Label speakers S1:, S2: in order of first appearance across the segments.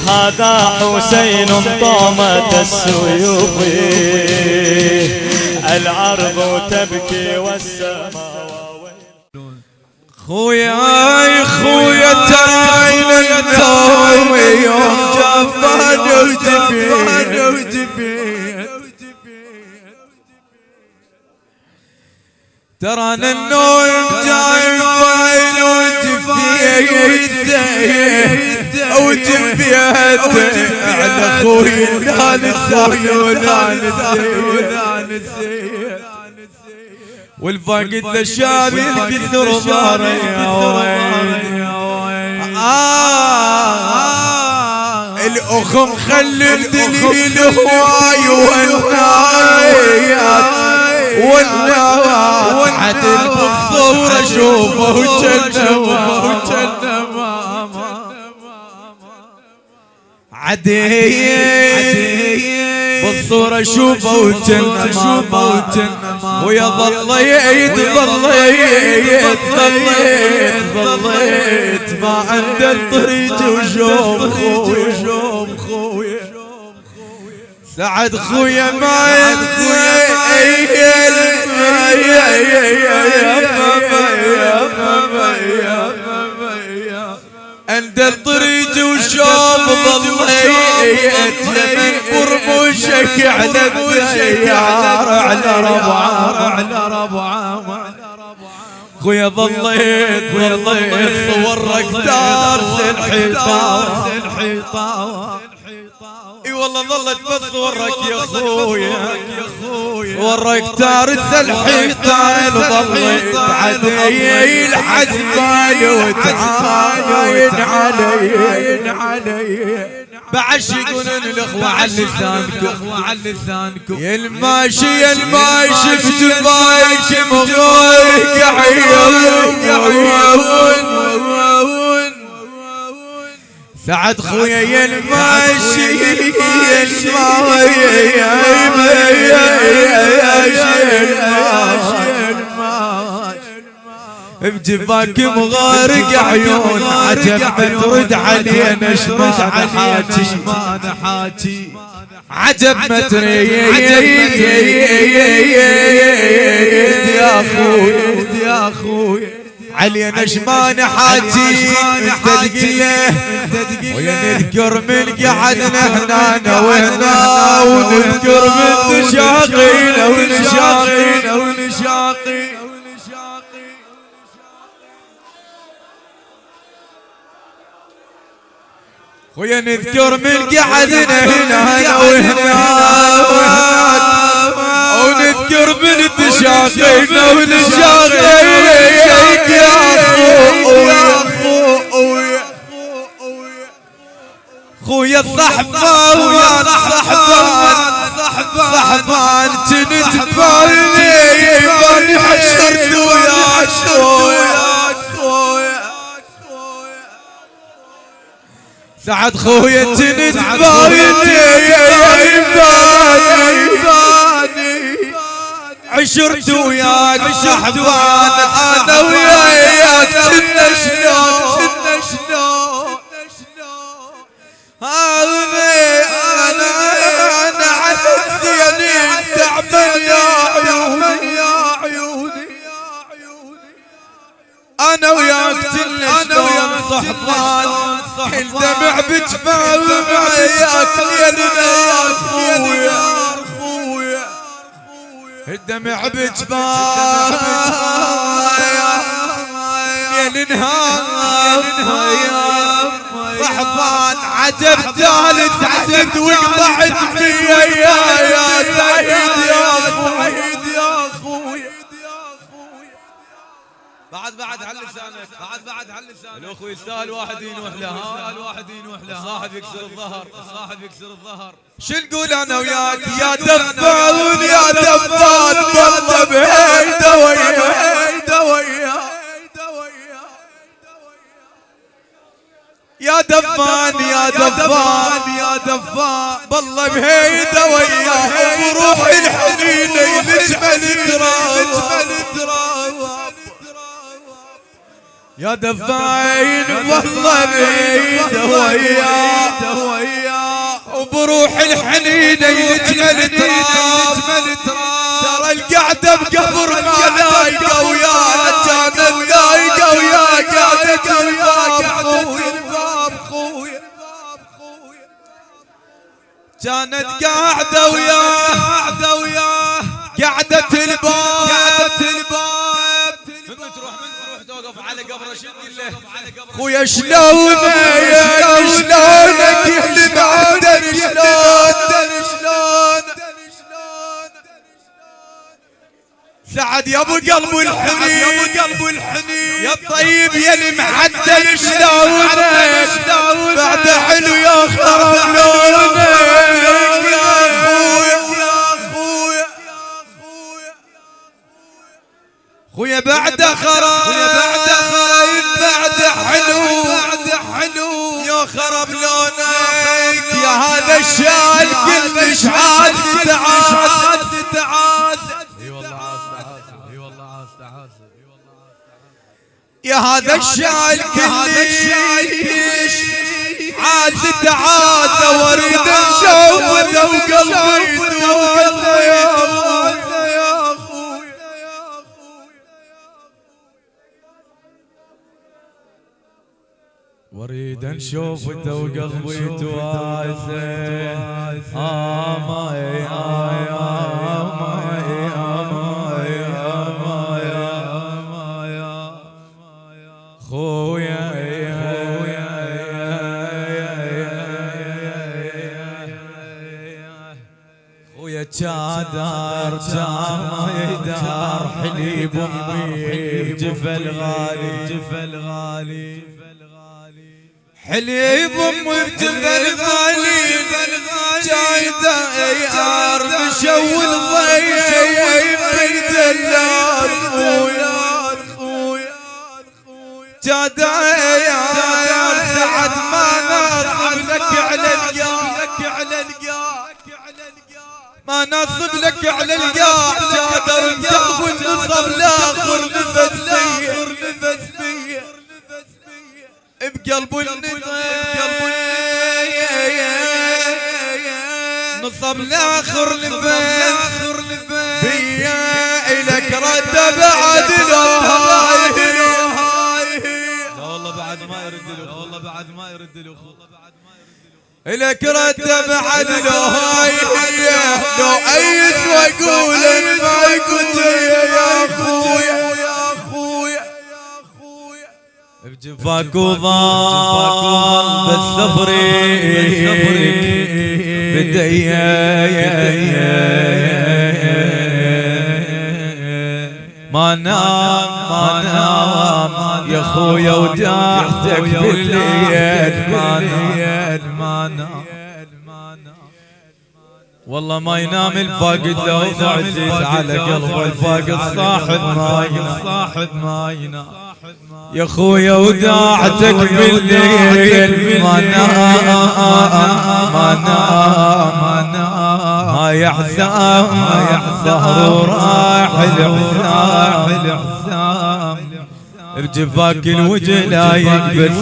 S1: هذا حسين طامت السيوف الأرض تبكي والسماء.
S2: خويا خويا تعال النوم يوم جفان وجفين ترانا النوم جفان وجفين على خويا الثاني والفاقد للشام الكثر ضاري يا وين الأخم خلي الدليل هواي والنوات حتى البخور اشوفه عدي بالصورة شوفه وجنة ويا ظليت ما عند الطريق وشوف خويا سعد خويا ما عند الطريق وشوف ظليت لمن برموشك على الديار على ربعه خويا ظليت صورك دار الحيطان اي والله ظلت بصورك يا خويا صورك دارت الحيطان ظليت عدي الحجبان وتعاين علي بعشقون الاخوة على لسانكم يا الماشي بجبايك مغارك عيون سعد خويا يا الماشي بجفاك مغارق عيون عجب ما ترد علينا شمان حاتي عجب ما تريد يا اخوي علينا شمان حاتي تدقيه ونذكر من قعدنا هنا وهنا ونذكر من تشاقينا ونشاقي خويا نذكر من قعدنا هنا وهنا ونذكر من تشاقينا ونشاقي يا خويا الصحبان ويا صحبان تنتبالي بني حشرت ويا خويا سعد خويا تنتبالي عشرت وياك صحبان انا وياك كنا شلون انا على الديانين تعبان يا عيوني انا وياك كنا شلون صحبان الدمع بجفاف وياك ليلنا خويا الدمع بجفاف يا النهار صحبان عجب ثالث عجبت وقطعت فيا يا سعيد يا خويا بعد على لسانك بعد على لسانك الاخوي يستاهل واحد ينوح له صاحب يكسر الظهر شو نقول انا وياك يا دفان والله بهيدا ويا يا دفان بالله بهيدا ويا بروحي الحنينه يجمل التراب يا دفاين والله بيده وياه وبروح الحنينة يجمل تراب ترى القعدة بقبر ما لايقة وياه كانت لايقة وياه قعدة الباب خويا كانت قاعدة وياه قعدة الباب من تروح توقف على قبره شنو له خويا شلونك اللي معدن شلون سعد يا ابو قلب الحنين يا الطيب يا المعدل شلونك بعد حلو يا خرب لونك يا خويا بعد خراب بعد حلو يا خرب لونك يا هذا الشال كلش عاد تعاد اي والله عاز يا هذا الشال كلش عاد تعاد واريد اشوفه وقلبي وريد نشوفته وقلبي تواسه ماي خويا خويا جادر جامايدار حليب امي جفل غالي حليب امي بجفل غالي جايده ايار مشول ضيب بالدلال خويا جاده ايار سعد ما ناصب لك على القاع ما ناصب لك على القاع جادر القلب النصب لاخر نفس فيه بقلب نصب لاخر نفس بيا الك رد بعد لا والله بعد ما يرد له الك رد بعد له لو ايس واقول ما قلت يا اخويا بجفاك وضال بالصبر بديا ما نام يا خويا وداعتك بالليل ما نام والله ما ينام الفاقد لو ضعت على قلبه الفاقد صاحب ما ينام يا خويا وداعتك بالليل ما نام ما يحزام ظهره راح الحسام بجفاك الوجه لا يكبس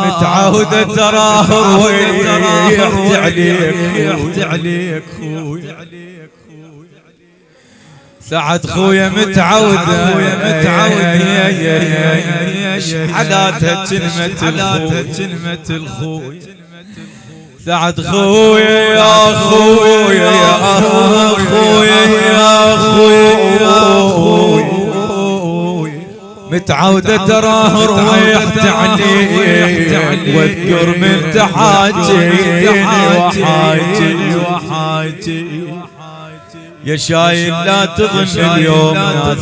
S2: متعودة تراه يحتي عليك خويا سعد خويا متعودة حالاتها كلمة الخوي سعد خويا يا خويا يا خويا متعودة تراه رويحت عليك واذكر من تحاجيني وحاجي يا شايل لا تظن اليوم ناسي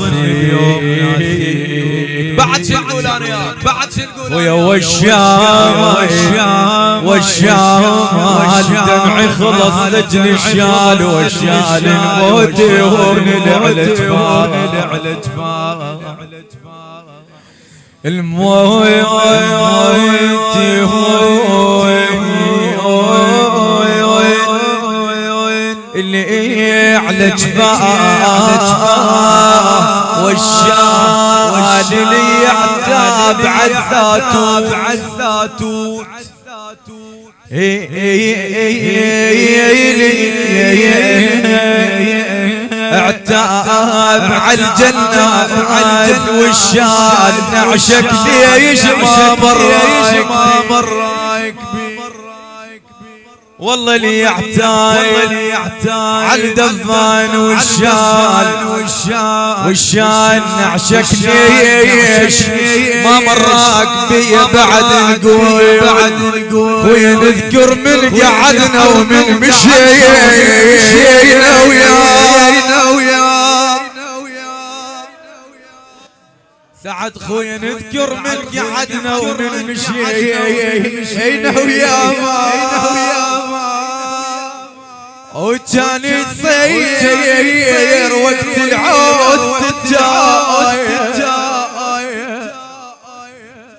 S2: بعد شنقول انا بعد شنقول ويا والشام دمعي خلص لجل الشال والشال الموت هون العلجفان الموت اللي على جفاه والشال اللي يعتاب عالذاتو اعتاب عالجنة والشال نعشك ليش ما مرايك والله اللي يعتاب عالدفان والشال نعشك ليش ما مراك بي بعد نقول وين نذكر من قعدنا ومن مشينا ويا سعد خويا نذكر من قعدنا ومن مشينا ويا وكان يطير وقت العود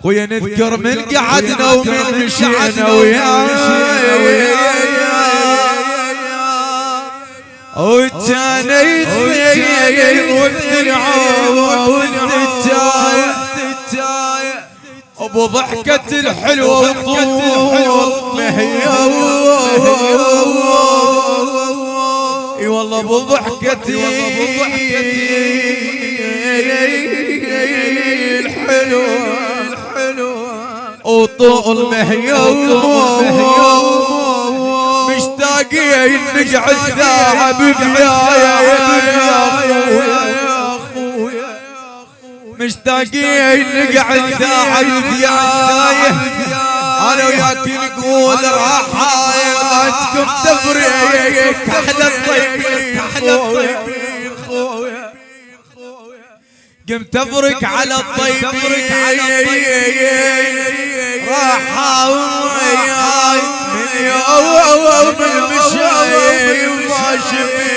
S2: خويا نذكر من قعدنا ومن مشينا ويا وكان يطير وقت العود ابو ضحكة الحلوة وطول اي والله ابو ضحكتي الحلوة وطول مشتاقين نقعد ساعة مشتاقين نقعد ساعة بثيايا انا وياك نقول راحاتكم تفريق احلى الطيبين خويا قمت افرق على الطيبين راحة وياي من المشاي ما شفي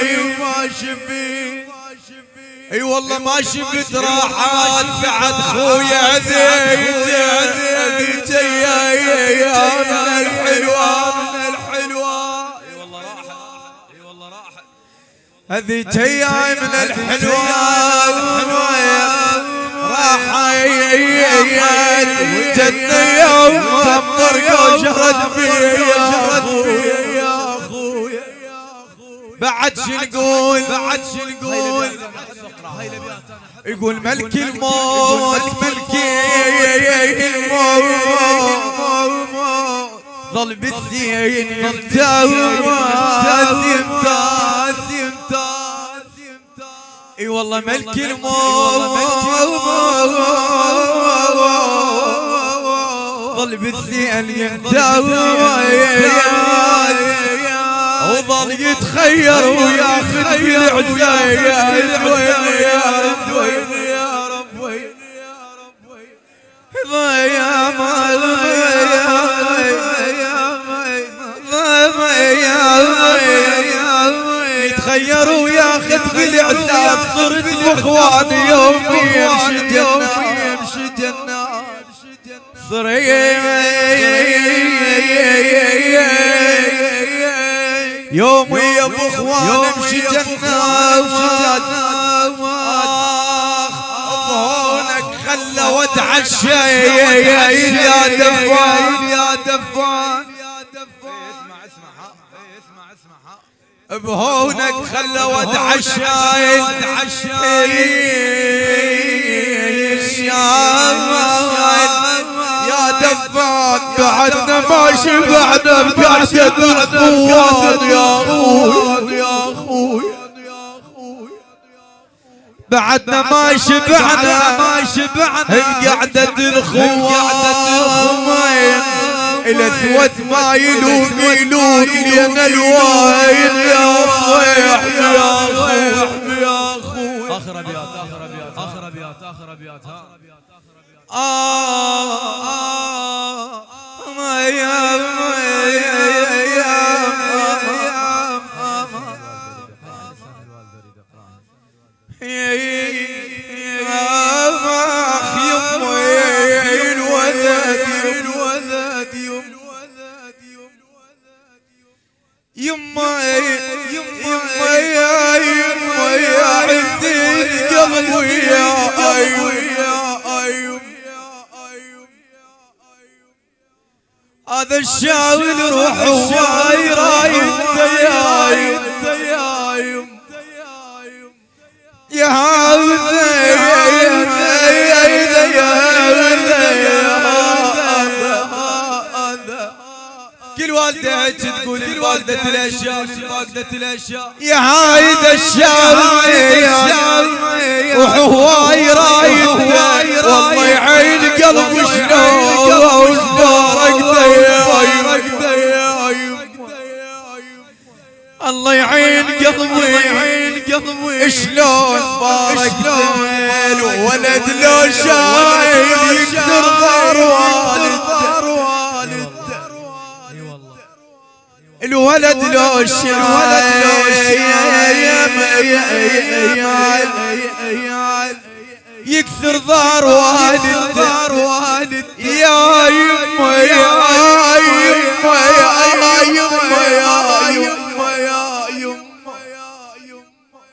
S2: اي والله ما شفت راحات بعد خويا ذيك يا من الحلوة اي والله راحت هذه جاي من الحلوة راحت وجدنا يوم طرقة وشرد فيها يا خويا بعد شنقول يقول ملك الموت ظل بالدين اي والله ملك الموت ظل بالدين وظل يتخير وياخذ بالعدايا يا رب يتخير وياخذ بالعدايا صرت اخواني يومي يمشي جنة يومي يا ابو اخوان امشي جنة هونك خلى واتعشى يا دفان بهونك خلى واتعشى يا دفان بعدنا ما شبعنا بقعدة الخوان يا خوي بعدنا ما شبعنا بقعدة الخوان الاسود ما يلوق لنا الوايد يا صيح يا خوي اخر ابيات يما عندي القلب ويا هذا الشاول روح هواي رايد يا كل والدة تقول الوالدة الاشياء يا هايد الشام وهواي رايد والله يعين قلبي شلون الله يعين قلبي شلون بارك ولد لو شايل يقدر ضار الولد لو شايل يكثر ضار والد يا يما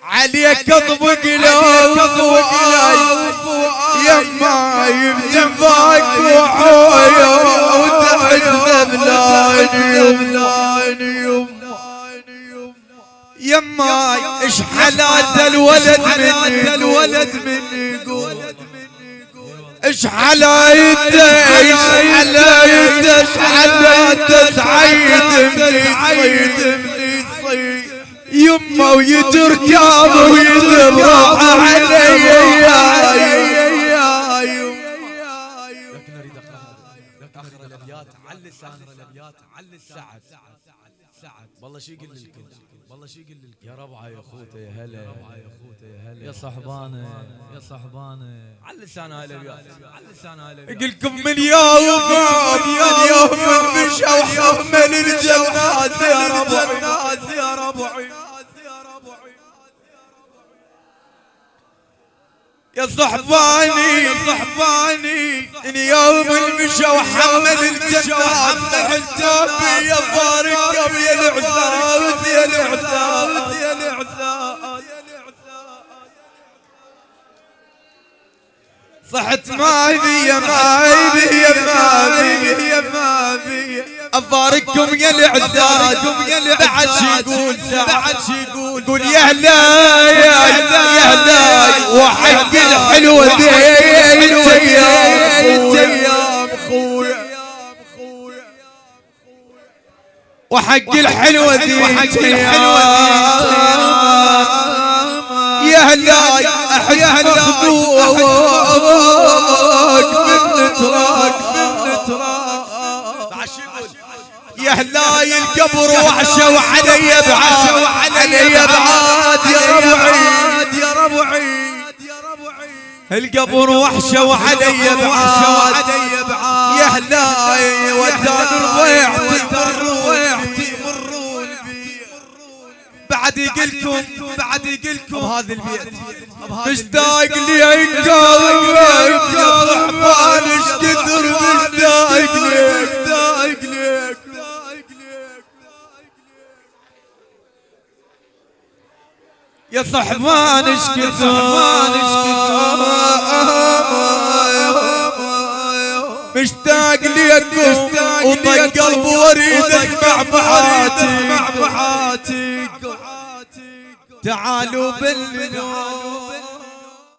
S2: عليك اطبق لو يما يبجفاك وحويا وتحت ذبلان يما اش حلات الولد مني قول اش حلايته تعيد يما ويجر كامل ويذب روحه علي لكن اريد اخر الابيات على لسان الابيات على السعد والله شي يقول للكل يا ربعه يا اخوته يا هلا يا صحبانه على لسان الابيات يقول لكم من يوم مشى وحمل الجنات يا ربعي يا صحباني ان يوم المشى وحمل الجنات حجابي يا فارق يا العثات صحت ماذي يا ماذي افارقكم يا العداد بعد شي يقول يا هلا وحق الحلوه ذي ايام خويا وحق الحلوه ذي يا هلا احد مخدوق من تراك يا هلاي القبر وحشه وعلي بعاد يا ربعي القبر وحشه وعلي بعاد يا هلاي ودان رضيعتي بعد يقلكم بهذا البيت مشتاق لي انقلب يا صحبان ايش كثر مشتاق لك يا صحبان ايش كثر مشتاق ليكم وطق قلب واريد اسمع بحاتي تعالوا بالنور